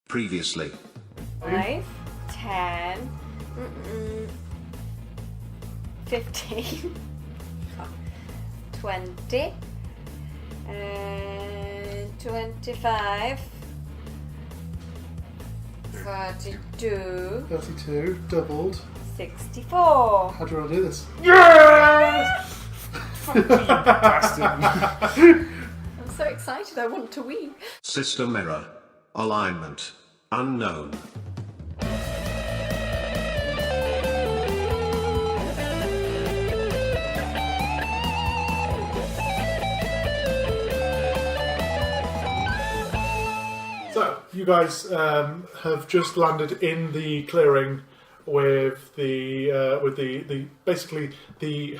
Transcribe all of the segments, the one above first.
Previously. 5, 10, 15, 20, 25, 32, 32, doubled. 64. How do you want to do this? Yes! Fucking bastard. I'm so excited, I want to wee. System error. Alignment. Unknown. So, you guys have just landed in the clearing with the basically the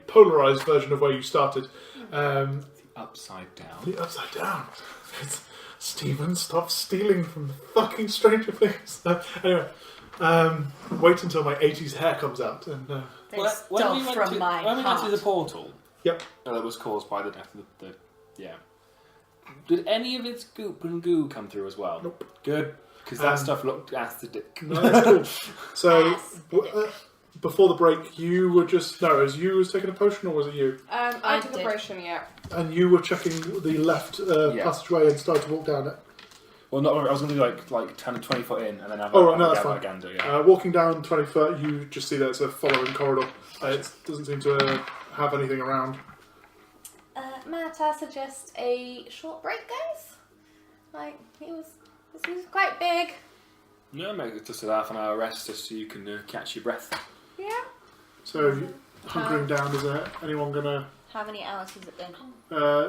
polarized version of where you started. Upside down. The upside down. It's, Stephen, stop stealing from the fucking Stranger Things. Anyway, wait until my 80s hair comes out. And They stole from my when we went heart. to the portal, yep. that was caused by the death of the yeah. Did any of its goop and goo come through as well? Nope. Good, because that stuff looked acidic. No, that's cool. So, before the break, you were just... No, was you was taking a potion, or was it you? I took a potion, yeah. And you were checking the left passageway and started to walk down it. Well, not. I was going to do like 10 to 20 foot in, and then have That's a fine. gander. Yeah. Walking down 20 foot, you just see that it's a following corridor. It doesn't seem to have anything around. Matt, I suggest a short break, guys. This was quite big. Yeah, make it just a half an hour rest, just so you can catch your breath. Yeah. So, hunkering down, is there anyone going to... How many hours has it been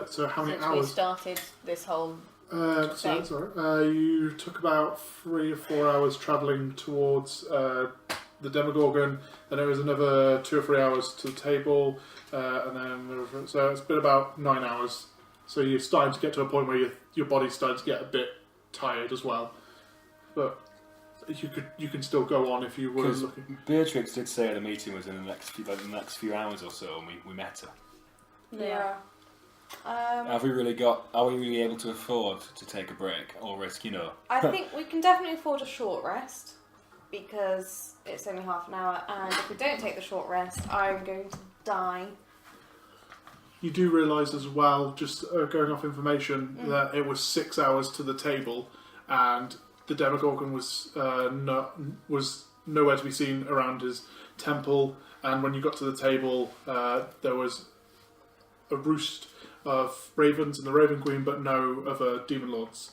so how many since we hours? started this whole So thing? that's all right. You took about 3 or 4 hours travelling towards the Demogorgon, then it was another 2 or 3 hours to the table, and then so it's been about 9 hours. So you're starting to get to a point where your body's starting to get a bit tired as well, but you can still go on if you were looking. Beatrix did say the meeting was in the next few hours or so, and we met her. Yeah. Are we really able to afford to take a break or risk, I think we can definitely afford a short rest because it's only half an hour, and if we don't take the short rest, I'm going to die. You do realise as well, just going off information, that it was 6 hours to the table, and the Demogorgon was nowhere to be seen around his temple. And when you got to the table, there was a roost of ravens and the Raven Queen, but no other demon lords.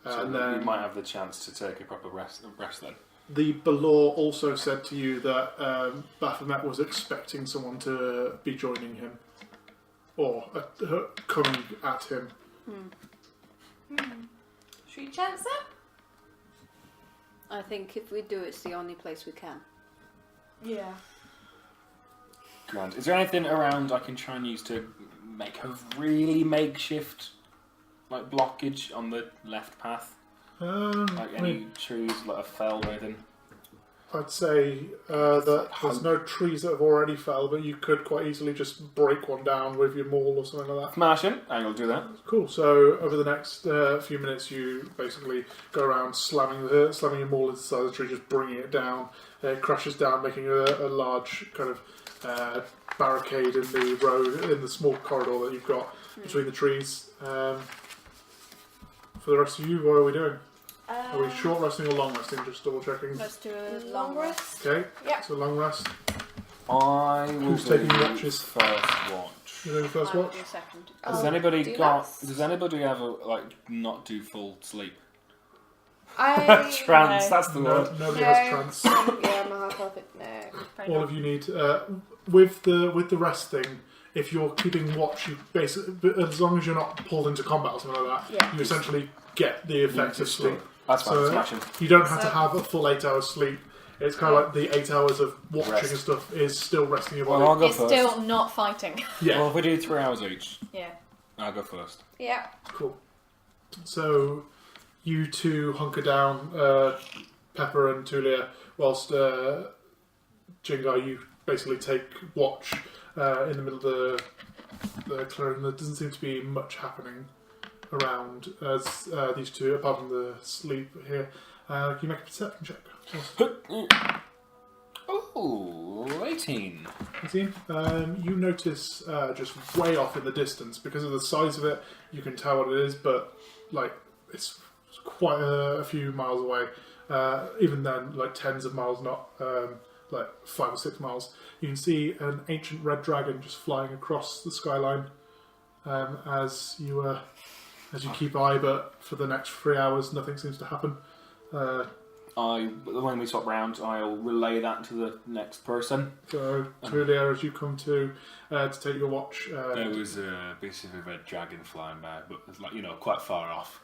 So And then we might have the chance to take a proper rest then. the Balor also said to you that Baphomet was expecting someone to be joining him, or coming at him. Should we chance it? I think if we do, it's the only place we can. Yeah. Grand. Is there anything around I can try and use to make a really makeshift blockage on the left path? Any trees that have felled or anything? I'd say that there's no trees that have already fell, but you could quite easily just break one down with your maul or something like that. Smashing, I will do that. Cool. So over the next few minutes, you basically go around slamming your maul into the side of the tree, just bringing it down. It crashes down, making a large kind of barricade in the road, in the small corridor that you've got between the trees. For the rest of you, what are we doing? Are we short resting or long resting? Just double checking. Let's do a Long rest. Okay. Yeah. So long rest. I will Who's do taking watches? first watch. You're doing first I will watch. do second. Does anybody ever not do full sleep? Trance, that's the word. Nobody has trance. Yeah, my heart perfect. No. All of you need with the rest thing. If you're keeping watch, you basically, as long as you're not pulled into combat or something like that, you essentially get the effect of sleep. That's fine. So Smashing. you don't have to have a full 8 hours sleep. It's kind of like the 8 hours of watching and stuff is still resting your body. Well, I'll go It's first. still not fighting. Yeah. Well, if we do 3 hours each, Yeah. I'll go first. Yeah. Cool. So you two hunker down, Pepper and Tullia, whilst Jingar, you basically take watch in the middle of the clearing. There doesn't seem to be much happening. around as these two, apart from the sleep here. Can you make a perception check? Oh, 18. 18. You notice just way off in the distance, because of the size of it, you can tell what it is, but like it's quite a few miles away. Even then, like tens of miles, not like 5 or 6 miles. You can see an ancient red dragon just flying across the skyline as you keep eye, but for the next 3 hours, nothing seems to happen. When we swap round, I'll relay that to the next person. So, Tullia, as you come to take your watch, there was basically a red dragon flying by, but it's like quite far off.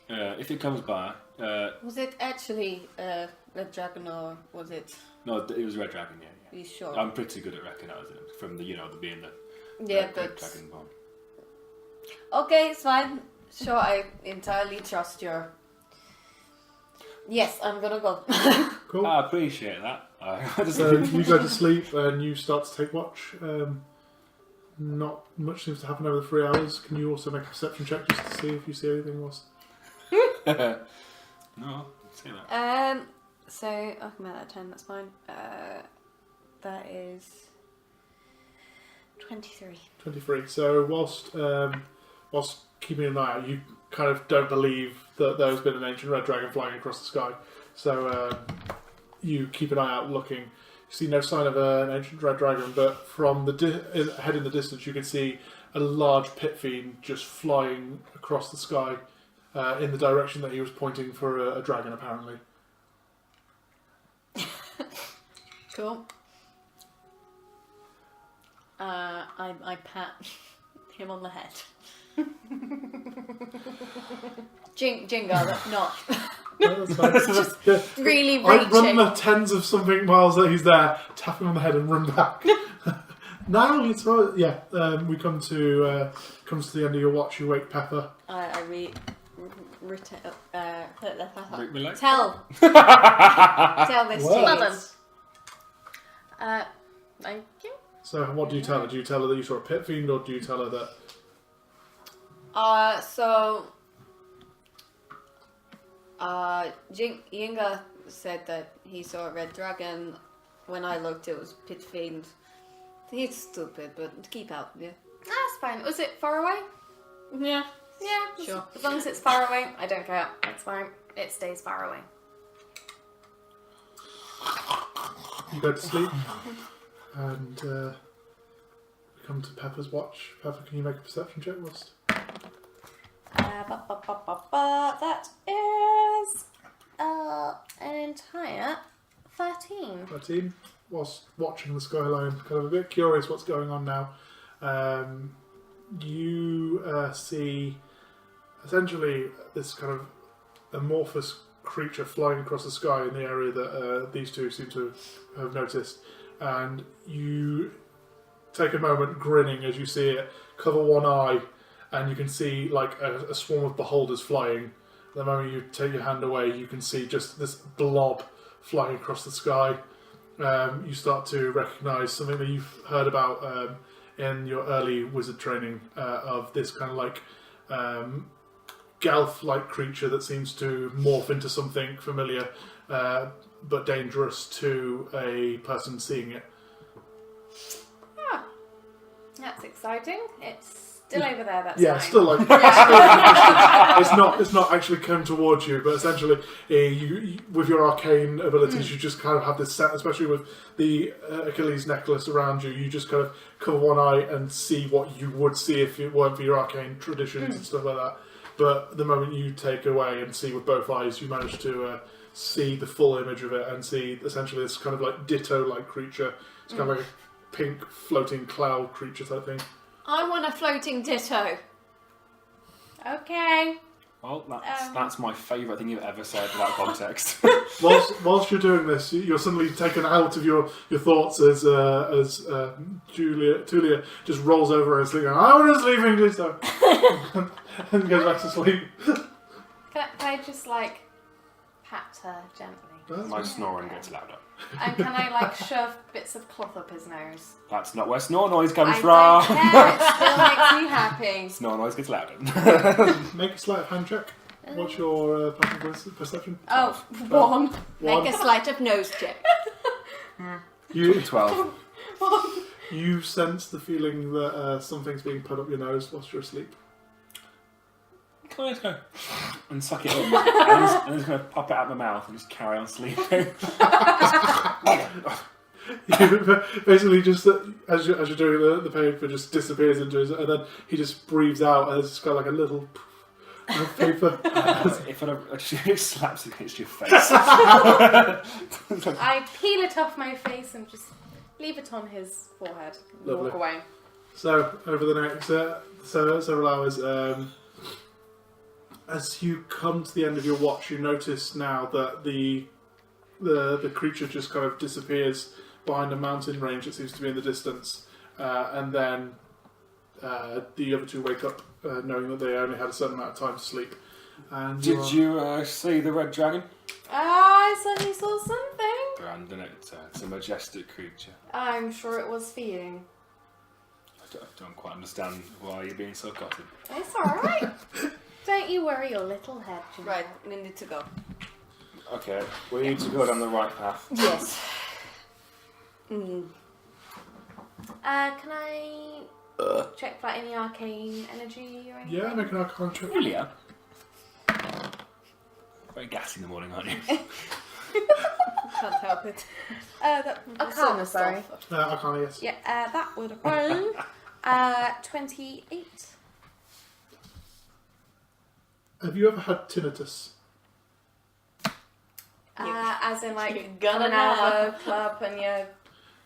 If it comes by, Was it actually Red Dragon or was it? no, it was a red dragon. Yeah. Are you sure? I'm pretty good at recognising it from the the being the Yeah, red but dragon bomb. okay, it's fine. Sure, I entirely trust your. Yes, I'm gonna go. cool. I appreciate that. So you go to sleep and you start to take watch. Not much seems to happen over the 3 hours. Can you also make a perception check just to see if you see anything else? No, say that. So I can make that 10. That's fine. That is 23. 23. So whilst keeping an eye out, you kind of don't believe that there's been an ancient red dragon flying across the sky. So you keep an eye out looking. You see no sign of an ancient red dragon, but from the ahead in the distance you can see a large pit fiend just flying across the sky in the direction that he was pointing for a dragon, apparently. Cool. I pat him on the head. Jingar, not No, that's fine. Yeah. really I run reaching. the tens of something miles that he's there, tap him on the head and run back. Now it's right. Yeah, we come to comes to the end of your watch. You wake Pepper. I Relax. tell this Well. to you. Thank you. So what do you tell her? Do you tell her that you saw a pit fiend, or do you tell her that? Jingar said that he saw a red dragon. When I looked, it was pit fiend. He's stupid, but keep out, yeah. That's fine. Was it far away? Yeah. Yeah, Sure. As long as it's far away, I don't care. It's fine. It stays far away. You go to sleep, and we come to Pepper's watch. Pepper, can you make a perception check, whilst? That is an entire 13. 13. Whilst watching the skyline, kind of a bit curious what's going on now. You see essentially this kind of amorphous creature flying across the sky in the area that these two seem to have noticed, and you take a moment grinning as you see it, cover one eye, and you can see like a swarm of beholders flying. The moment you take your hand away, you can see just this blob flying across the sky. You start to recognise something that you've heard about in your early wizard training of this kind of like Gelf-like creature that seems to morph into something familiar but dangerous to a person seeing it. Ah, that's exciting. It's still over there. That's Yeah, fine. still like it's not actually come towards you, but essentially, you with your arcane abilities, you just kind of have this set, especially with the Achilles necklace around you. You just kind of cover one eye and see what you would see if it weren't for your arcane traditions and stuff like that. But the moment you take away and see with both eyes, you manage to see the full image of it and see essentially this kind of like ditto-like creature. It's kind of like a pink floating cloud creature type thing. I want a floating ditto. Okay. Well, that's my favourite thing you've ever said without context. Whilst you're doing this, you're suddenly taken out of your thoughts as Tullia just rolls over and sleep. I want to sleeping ditto, and goes back to sleep. Can I just like pat her gently. My snoring gets louder. And can I like shove bits of cloth up his nose? That's not where snore noise comes I from. don't care. It still makes me happy. Snore noise gets louder. Make a sleight of hand check. What's your passive perception? Oh, 1. Make a sleight of nose check. You 12. you sense the feeling that something's being put up your nose whilst you're asleep. Can I just go? And suck it in. And I'm just going to pop it out of my mouth and just carry on sleeping. You basically just as you're doing the paper just disappears into his, and then he just breathes out and it's just got like a little of paper. If it slaps against your face. I peel it off my face and just leave it on his forehead and Lovely. walk away. So over the next several hours, as you come to the end of your watch, you notice now that the creature just kind of disappears behind a mountain range that seems to be in the distance, and then the other two wake up knowing that they only had a certain amount of time to sleep. And Did you see the red dragon? I certainly saw something. Brandon, it's a majestic creature. I'm sure it was feeding. I don't quite understand why you're being so gutted. It's alright. Don't you worry your little head, Jingar. Right, we need to go. Okay, we need to go down the right path. Yes. Mm. Can I check for any arcane energy or anything? yeah, make an arcana check. Tullia? Very gassy in the morning, aren't you? Can't help it. Arcana, sorry. Arcana, yes. Yeah, that would have been 28. Have you ever had tinnitus? As in like You're coming gonna out have. of a club and you're...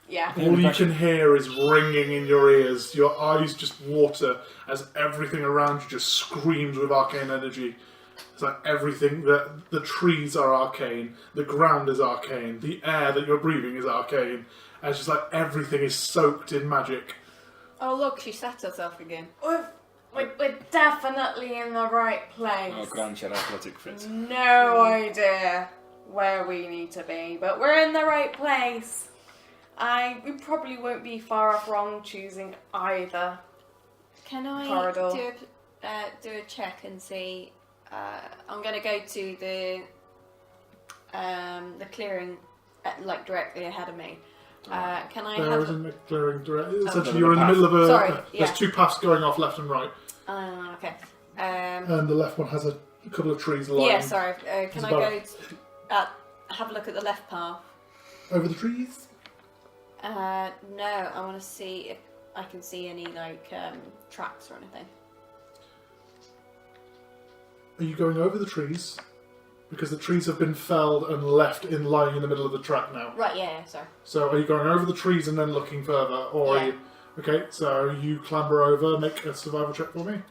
Yeah. All you can hear is ringing in your ears. Your eyes just water as everything around you just screams with arcane energy. It's like everything, the trees are arcane, the ground is arcane, the air that you're breathing is arcane. And it's just like everything is soaked in magic. Oh look, she sat herself again. We're definitely in the right place. Oh, grand shed athletic fit. No idea where we need to be, but we're in the right place. We probably won't be far off wrong choosing either. Can I Corridor. do a check and see? I'm going to go to the clearing, like directly ahead of me. Can I There have? isn't a clearing direct. Oh. Essentially, you're in the middle of a. Sorry, yeah. There's two paths going off left and right, Okay. and the left one has a couple of trees lying Yeah, sorry. Can I above. go have a look at the left path? over the trees. No, I want to see if I can see any like tracks or anything. Are you going over the trees? Because the trees have been felled and left lying in the middle of the track now. Right. Yeah. Sorry. So are you going over the trees and then looking further, or Yeah. are you? Okay, so you clamber over. Make a survival check for me.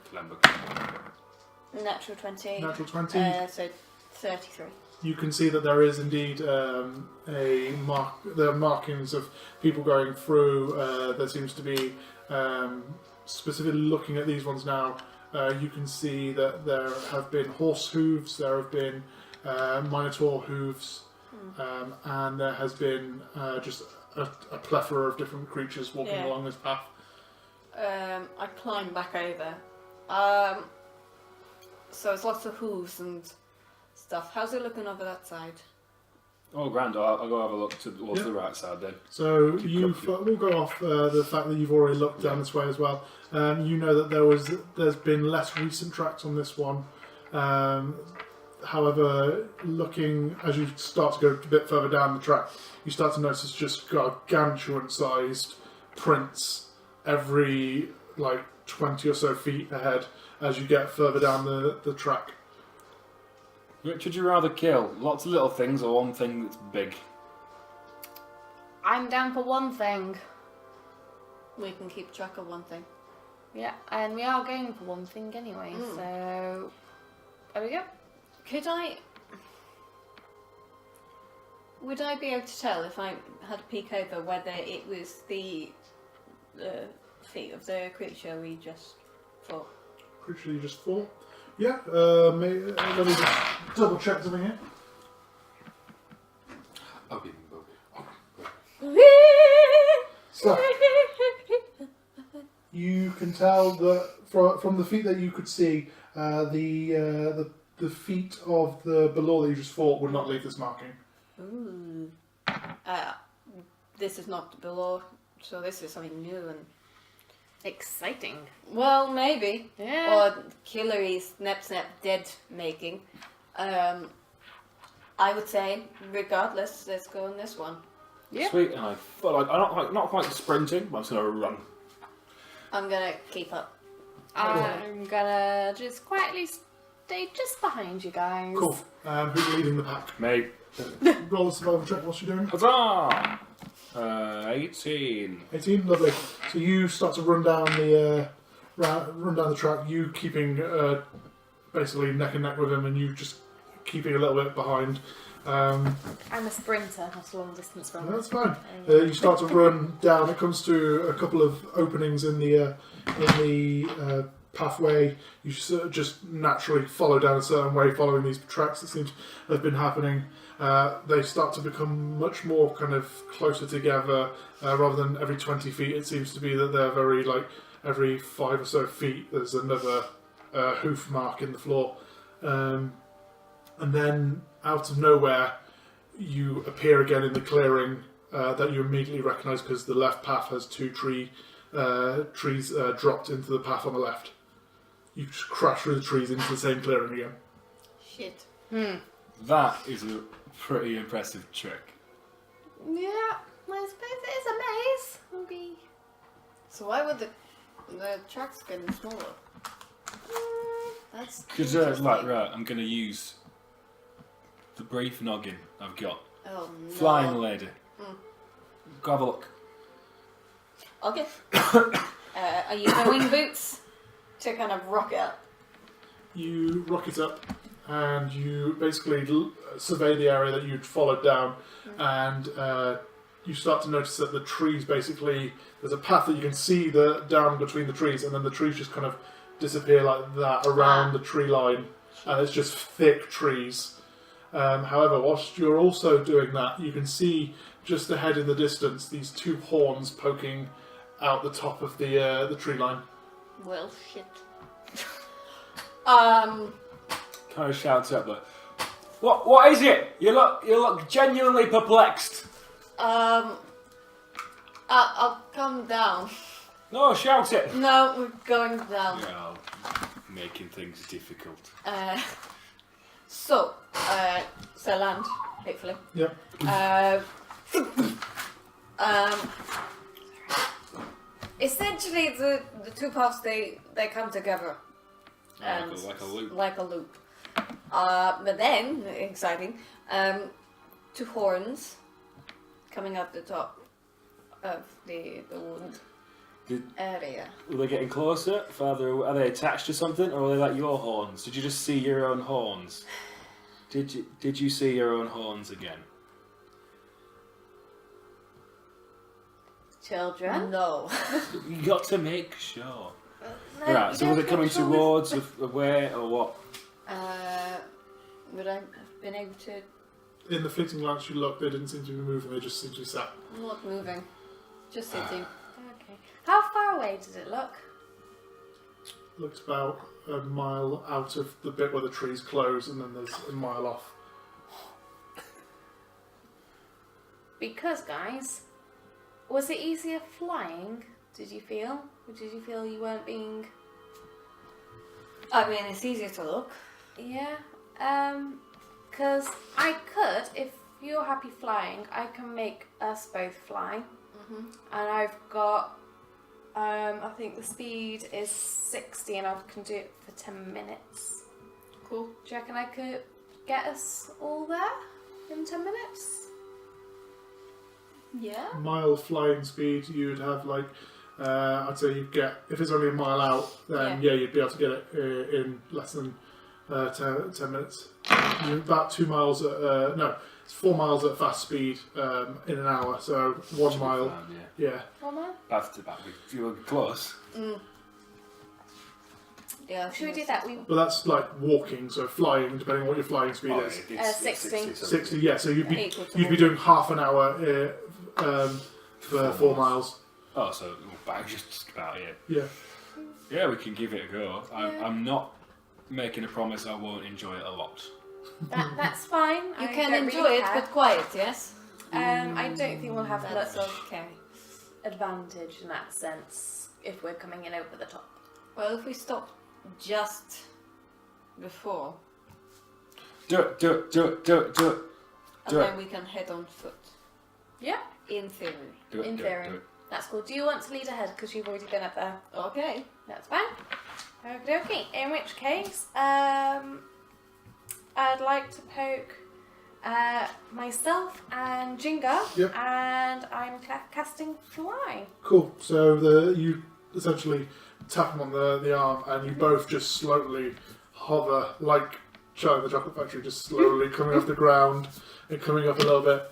Natural 20. Natural 20. So 33. You can see that there is indeed there are markings of people going through. There seems to be, specifically looking at these ones now, you can see that there have been horse hooves, there have been minotaur hooves, and there has been just a plethora of different creatures walking along this path. I climb back over. So it's lots of hooves and stuff. How's it looking over that side? Oh, grand. I'll go have a look towards the right side then. So we'll go off the fact that you've already looked down this way as well. You know that there's been less recent tracks on this one. However, looking as you start to go a bit further down the track, you start to notice just gargantuan-sized prints every 20 or so feet ahead as you get further down the track. Which would you rather kill? Lots of little things or one thing that's big? I'm down for one thing. We can keep track of one thing. Yeah, and we are going for one thing anyway, so there we go. Would I be able to tell if I had a peek over whether it was the feet of the creature we just fought? Creature you just fought? Yeah, let me just double check something here. I'll give him both. So you can tell that from the feet that you could see, the feet of the below that you just fought would not leave this marking. Ooh. This is not below, so this is something new and Exciting. well, maybe. Yeah. Or Killery snap dead making. I would say, regardless, let's go on this one. Yeah. Sweet, and I feel like I'm not quite sprinting, but I'm just gonna run. I'm gonna keep up. I'm gonna just quietly stay just behind you guys. Cool. Who's leading the pack? Mate. Roll a survival check. What's she doing? Huzzah! 18. 18. Lovely. So you start to run down the track. You keeping basically neck and neck with him, and you just keeping a little bit behind. I'm a sprinter, not a long distance runner. That's fine. You start to run down. It comes to a couple of openings in the pathway. You just naturally follow down a certain way, following these tracks that seems to have been happening. They start to become much more kind of closer together, rather than every 20 feet. It seems to be that they're very every 5 or so feet there's another hoof mark in the floor. And then out of nowhere you appear again in the clearing that you immediately recognise, because the left path has 2 trees dropped into the path on the left. You just crash through the trees into the same clearing again. Shit. That is a pretty impressive trick. Yeah, I suppose it is a maze. Maybe. So why would the tracks getting smaller? That's Because interesting. right, I'm going to use the brief noggin I've got. Oh no. Flying lady. Go have a look. Okay. Are you going boots to kind of rock it up? You rock it up and you basically survey the area that you'd followed down, and you start to notice that the trees basically, there's a path that you can see down between the trees, and then the trees just kind of disappear like that around the tree line, and it's just thick trees. However, whilst you're also doing that, you can see just ahead in the distance these 2 horns poking out the top of the tree line. Well, shit. Kind of shouts up, but what is it? You look genuinely perplexed. I'll come down. No, shout it. No, we're going down. Yeah, making things difficult. So land, hopefully. Yep. Essentially, the 2 paths they come together. And Like a loop. Like a loop. But then, exciting, 2 horns coming up the top of the wood area. Are they getting closer? Farther? Are they attached to something, or are they like your horns? Did you just see your own horns? Did you see your own horns again? Children. No. You got to make sure. No, Right. you So don't was it coming control towards, away, or what? Would I have been able to? In the fleeting glance you looked, they didn't seem to be moving, they just seemed to be sat. Not moving, just sitting. Okay. How far away does it look? Looks about a mile out of the bit where the trees close, and then there's a mile off. Because, guys, was it easier flying? Did you feel? Or did you feel you weren't being? I mean, it's easier to look. Yeah. Because I could, if you're happy flying, I can make us both fly. And I've got, I think the speed is 60, and I can do it for 10 minutes. Cool. Do you reckon I could get us all there in 10 minutes? Yeah. Mile flying speed, you'd have I'd say you'd get, if it's only a mile out, then yeah you'd be able to get it in less than 10 minutes. About 2 miles it's 4 miles at fast speed in an hour, so 1 mile. Yeah. Yeah. 1 mile? That's about. If you were close. Yeah. Should we do that? But that's like walking, so flying, depending on what your flying speed Oh, is. it's 60. 60, yeah. So you'd be Equal to you'd be doing half an hour for 4 miles. Oh, so about just about it. Yeah. Yeah, we can give it a go. I'm not making a promise I won't enjoy it a lot. That's fine. You I can don't enjoy really it, care. but quiet, yes? I don't think we'll have That's much okay. advantage in that sense if we're coming in over the top. Well, if we stop just before, Do it. and Do then it. we can head on foot. Yeah, In theory. Do it. in do theory. It, do it. That's cool. Do you want to lead ahead because you've already been up there? Okay. That's fine. Okay. In which case, I'd like to poke myself and Jingar, Yep. and I'm casting Fly. Cool. So you essentially tap him on the arm, and you both just slowly hover like Charlie in the Chocolate Factory, just slowly coming off the ground and coming up a little bit.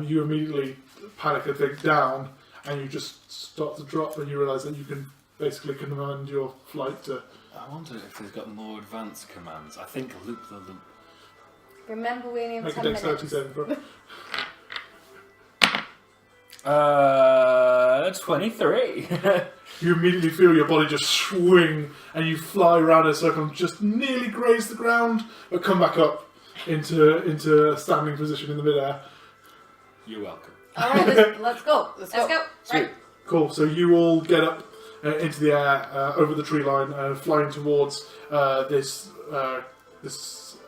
You immediately panic and think down, and you just start to drop, and you realise that you can basically command your flight to. I wonder if they've got more advanced commands. I think loop the loop. Remember, we only have Make a 10 dexterity minutes. saving throw. 23. You immediately feel your body just swing, and you fly around in a circle and just nearly graze the ground, but come back up into a standing position in the midair. You're welcome. Alright, let's go. Let's go. Let's go. Sweet. Right. Cool. So you all get up into the air over the tree line, flying towards this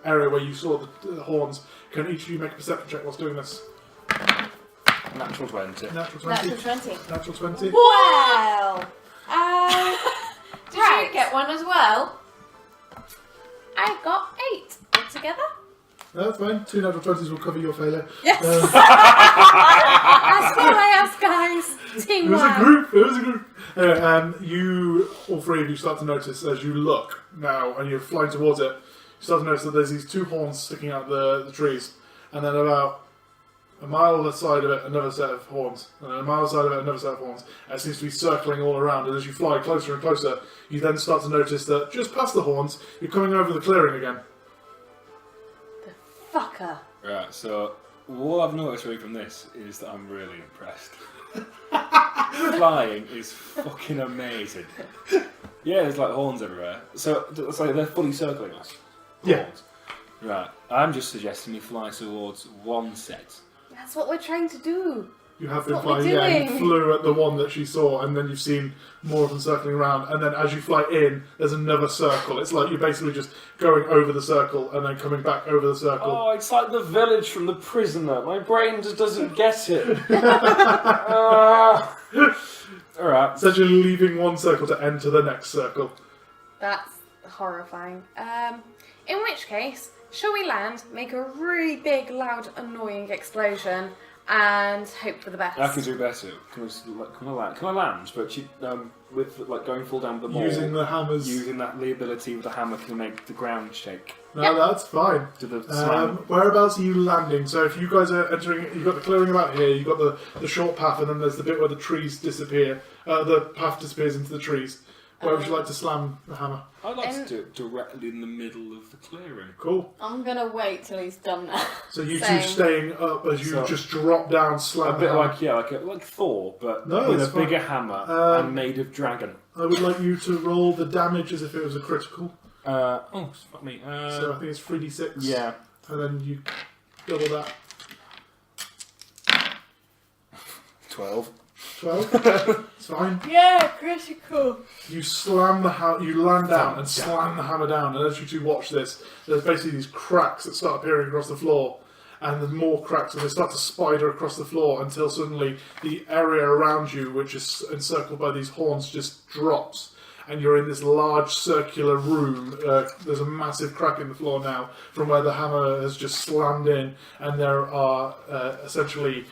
area where you saw the horns. Can each of you make a perception check whilst doing this? Natural 20. Natural 20. Natural 20. Natural 20. Wow! Did Right. you get one as well? I got 8 altogether. No, that's fine. 2 natural 20s will cover your failure. Yes. That's what I asked, guys. It Teamwork. was a group. It was a group. You, all three of you, start to notice as you look now, and you're flying towards it. You start to notice that there's these 2 horns sticking out the trees, and then about a mile aside of it, another set of horns, and a mile aside of it, another set of horns. And it seems to be circling all around. And as you fly closer and closer, you then start to notice that just past the horns, you're coming over the clearing again. Fucker. Right, so what I've noticed really from this is that I'm really impressed. Flying is fucking amazing. Yeah, there's like horns everywhere. So it's like they're fully circling us. Yeah. Horns. Right, I'm just suggesting we fly towards one set. That's what we're trying to do. You have been That's what flying, we're yeah, you doing. flew at the one that she saw, and then you've seen more of them circling around, and then as you fly in, there's another circle. It's like you're basically just going over the circle, and then coming back over the circle. Oh, it's like the village from The Prisoner. My brain just doesn't get it. Alright. Essentially leaving one circle to enter the next circle. That's horrifying. In which case, shall we land, make a really big, loud, annoying explosion, and hope for the best? I can do better. Can I land? But with like going full down the mall, Using the hammers. using the ability with the hammer can make the ground shake. No, that's fine. Do the slam. Whereabouts are you landing? So if you guys are entering, you've got the clearing about here, you've got the short path, and then there's the bit where the trees disappear. The path disappears into the trees. Where would you like to slam the hammer? I'd like to do it directly in the middle of the clearing. Cool. I'm gonna wait till he's done that. So you Same. two staying up as you So- just drop down, slam A bit the hammer. like Thor, but No, with a it's fine. bigger hammer and made of dragon. I would like you to roll the damage as if it was a critical. Fuck me. So I think it's 3d6. Yeah. And then you double that. 12. 12. It's fine. Yeah, critical. You slam you land down and slam the hammer down, and as you two watch this, there's basically these cracks that start appearing across the floor, and there's more cracks, and they start to spider across the floor until suddenly the area around you, which is encircled by these horns, just drops, and you're in this large circular room. There's a massive crack in the floor now from where the hammer has just slammed in, and there are essentially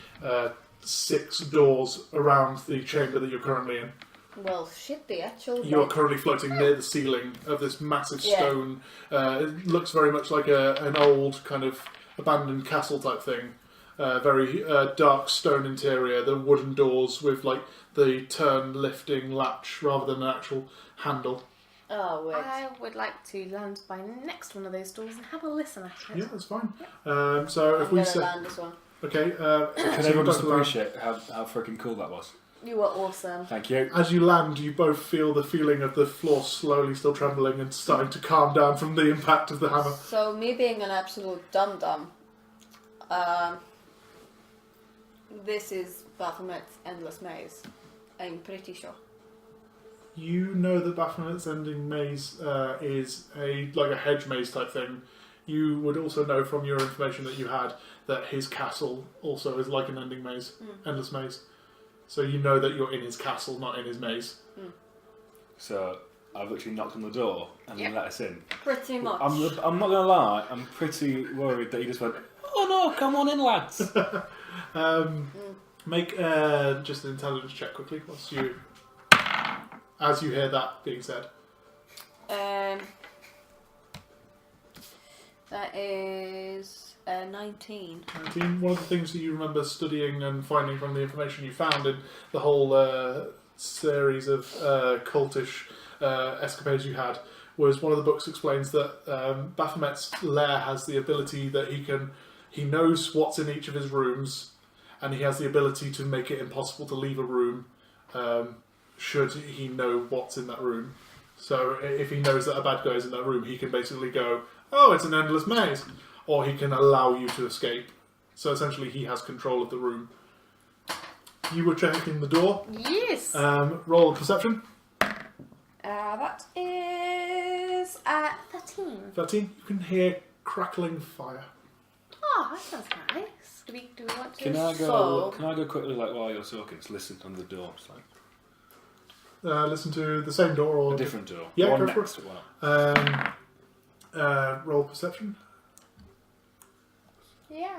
6 doors around the chamber that you're currently in. Well, shit, the actual. You're currently floating near the ceiling of this massive stone. It looks very much like an old kind of abandoned castle type thing. Very dark stone interior. The wooden doors with like the turn lifting latch rather than an actual handle. Oh, wait. I would like to land by next one of those doors and have a listen at it. Yeah, that's fine. So if I'm we gonna say, land as well. okay, Can so everyone you just both land. appreciate how freaking cool that was? You were awesome. Thank you. As you land, you both feel the feeling of the floor slowly still trembling and starting to calm down from the impact of the hammer. So, me being an absolute dum-dum, this is Baphomet's Endless Maze. I'm pretty sure. You know that Baphomet's ending maze is like a hedge maze type thing. You would also know from your information that you had that his castle also is like an ending maze, endless maze. So you know that you're in his castle, not in his maze. So I've literally knocked on the door and let us in. Pretty much. I'm not gonna lie, I'm pretty worried that he just went, "Oh no, come on in, lads." Make just an intelligence check quickly as you hear that being said. That is 19. 19. One of the things that you remember studying and finding from the information you found in the whole series of cultish escapades you had was one of the books explains that Baphomet's lair has the ability that he knows what's in each of his rooms, and he has the ability to make it impossible to leave a room should he know what's in that room. So if he knows that a bad guy is in that room, he can basically go, "Oh, it's an endless maze," or he can allow you to escape. So essentially he has control of the room. You were checking the door. Yes. Roll perception. That is 13. 13. You can hear crackling fire. Oh, that sounds nice. Do we want to? Can I So- go quickly, like while you're talking, just listen on the door, just like Listen to the same door or a different door. Yeah, one go for next to one. roll perception. Yeah.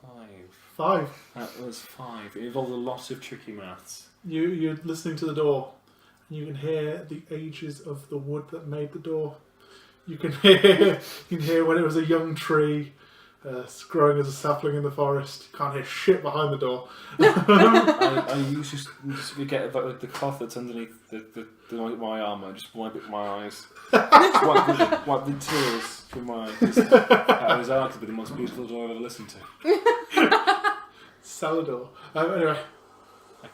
5. 5. That was 5. It involved a lot of tricky maths. You're listening to the door, and you can hear the ages of the wood that made the door. You can hear when it was a young tree, growing as a sapling in the forest. You can't hear shit behind the door. I usually just get about the cloth that's underneath my arm and just wipe it with my eyes. Just wipe the tears from my eyes. That was arguably the most beautiful door I've ever listened to. Salador. Anyway,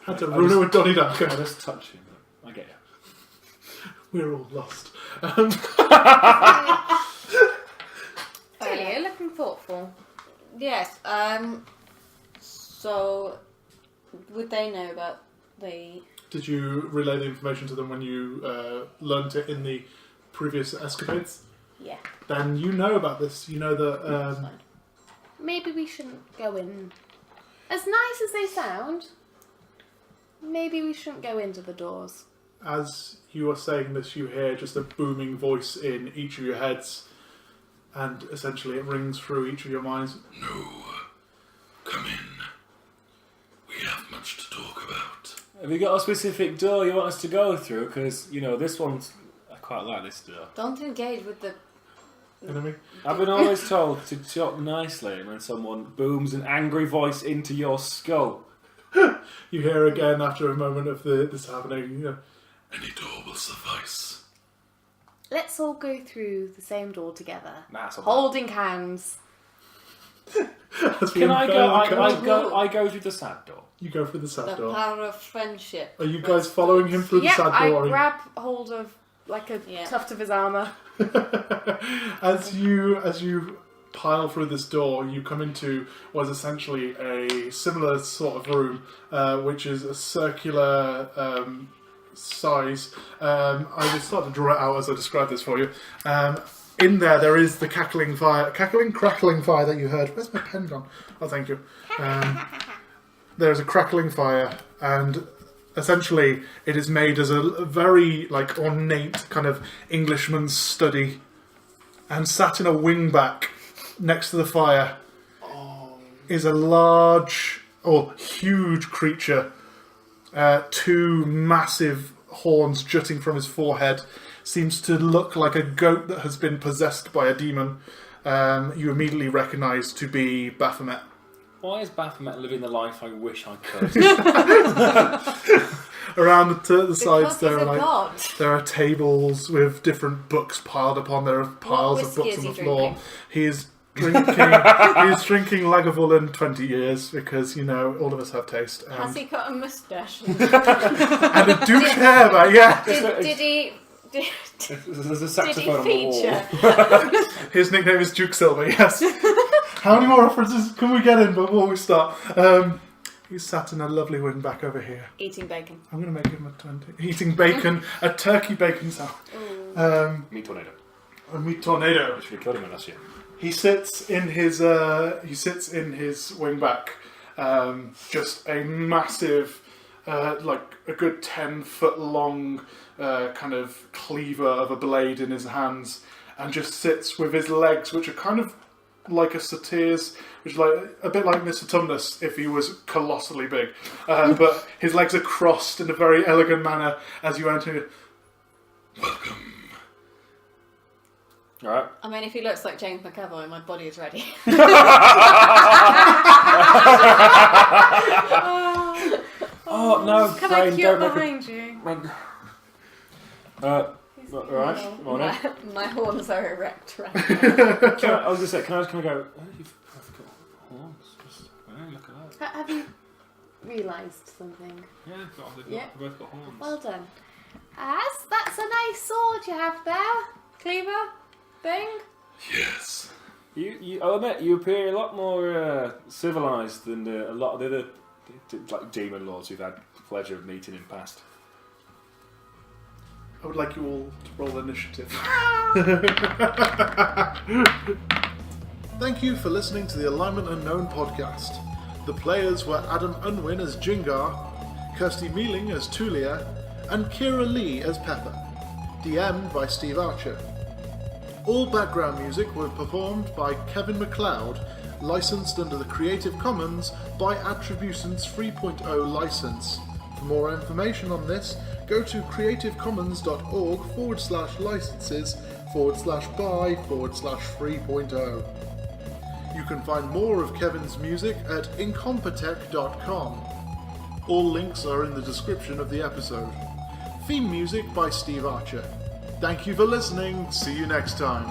had to ruin it with Donnie Darko. I just touch him. I get you. We're all lost. Tullia, you're looking thoughtful. Yes, so would they know about the... Did you relay the information to them when you learnt it in the previous escapades? Yeah. Then you know about this. You know that... Maybe we shouldn't go in. As nice as they sound, maybe we shouldn't go into the doors. As you are saying this, you hear just a booming voice in each of your heads, and essentially it rings through each of your minds. No. Come in. We have much to talk about. Have you got a specific door you want us to go through? Because, this one's... I quite like this door. Don't engage with the... Enemy? I've been always told to talk nicely when someone booms an angry voice into your skull. You hear again after a moment of this happening. Any door will suffice. Let's all go through the same door together, Nah, it's all holding hands. Can I go? I go through the sad door. You go through the sad The door. power of friendship. Are you guys following him through the Yep, sad I door? grab hold of like a tuft of his armour. As you pile through this door, you come into what is essentially a similar sort of room, which is a circular size. I will start to draw it out as I describe this for you. In there is the crackling fire that you heard. Where's my pen gone? Oh, thank you. There's a crackling fire, and essentially it is made as a very ornate kind of Englishman's study, and sat in a wingback next to the fire is a large or huge creature. Two massive horns jutting from his forehead. Seems to look like a goat that has been possessed by a demon. You immediately recognise to be Baphomet. Why is Baphomet living the life I wish I could? Around the sides Because there he's are a god. there are tables with different books piled upon. There are piles of whiskey books is on the he floor. drinking? He's drinking Lagavulin 20 years because, you know, all of us have taste. And, Has he got a moustache? and a douche hair, but yeah. Did he? There's a Did saxophone he on the feature? His nickname is Duke Silver, yes. How many more references can we get in before we start? He's sat in a lovely wing back over here. Eating bacon. I'm going to make him a 20. Eating bacon, a turkey bacon salad. Meat tornado. A meat tornado. I should have killed him last year. He sits in his wingback, just a massive, like a good 10-foot long kind of cleaver of a blade in his hands, and just sits with his legs, which are kind of like a satyr's, which is like a bit like Mr. Tumnus if he was colossally big, but his legs are crossed in a very elegant manner as you enter. Welcome. Alright. I mean, if he looks like James McAvoy, my body is ready. Oh no, Can I Brain, queue don't up make behind you? alright, come on then. My horns are erect right now. I was going to say, can I go, oh, you've both got horns. Just, oh, look at that. Have you realised something? Yeah, they've Yeah. both got horns. Well done. That's a nice sword you have there, cleaver thing. Yes. I'll admit, you appear a lot more civilised than a lot of the other like demon lords we've had the pleasure of meeting in the past. I would like you all to roll initiative. Thank you for listening to the Alignment Unknown podcast. The players were Adam Unwin as Jingar, Kirsty Mealing as Tullia, and Kyra Leigh as Pepper. DM'd by Steve Archer. All background music were performed by Kevin MacLeod, licensed under the Creative Commons by Attributions 3.0 license. For more information on this, go to creativecommons.org/licenses/by/3.0. You can find more of Kevin's music at incompetech.com. All links are in the description of the episode. Theme music by Steve Archer. Thank you for listening. See you next time.